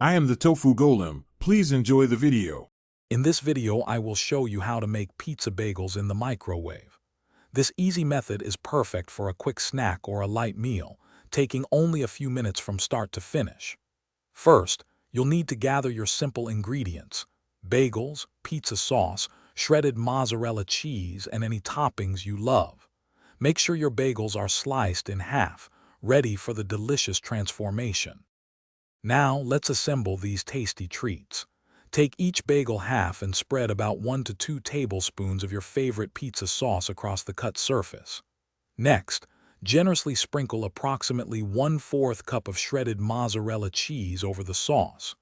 I am the tofu golem. Please enjoy the video. In this video, I will show you how to make pizza bagels in the microwave. This easy method is perfect for a quick snack or a light meal, taking only a few minutes from start to finish. First, you'll need to gather your simple ingredients: bagels, pizza sauce, shredded mozzarella cheese, and any toppings you love. Make sure your bagels are sliced in half, ready for the delicious transformation. Now, let's assemble these tasty treats. Take each bagel half and spread about 1 to 2 tablespoons of your favorite pizza sauce across the cut surface. Next, generously sprinkle approximately 1/4 cup of shredded mozzarella cheese over the sauce.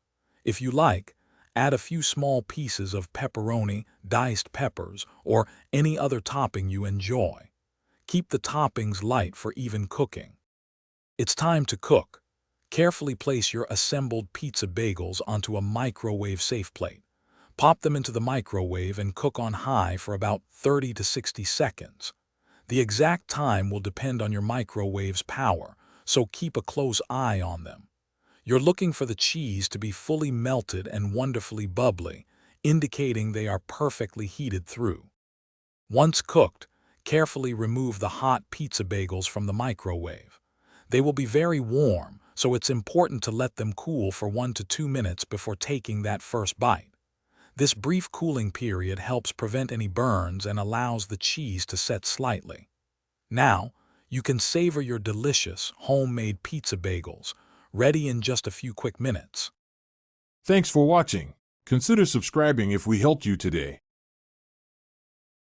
If you like, add a few small pieces of pepperoni, diced peppers, or any other topping you enjoy. Keep the toppings light for even cooking. It's time to cook. Carefully place your assembled pizza bagels onto a microwave-safe plate. Pop them into the microwave and cook on high for about 30 to 60 seconds. The exact time will depend on your microwave's power, so keep a close eye on them. You're looking for the cheese to be fully melted and wonderfully bubbly, indicating they are perfectly heated through. Once cooked, carefully remove the hot pizza bagels from the microwave. They will be very warm, so it's important to let them cool for 1 to 2 minutes before taking that first bite. This brief cooling period helps prevent any burns and allows the cheese to set slightly. Now, you can savor your delicious, homemade pizza bagels, ready in just a few quick minutes. Thanks for watching. Consider subscribing if we helped you today.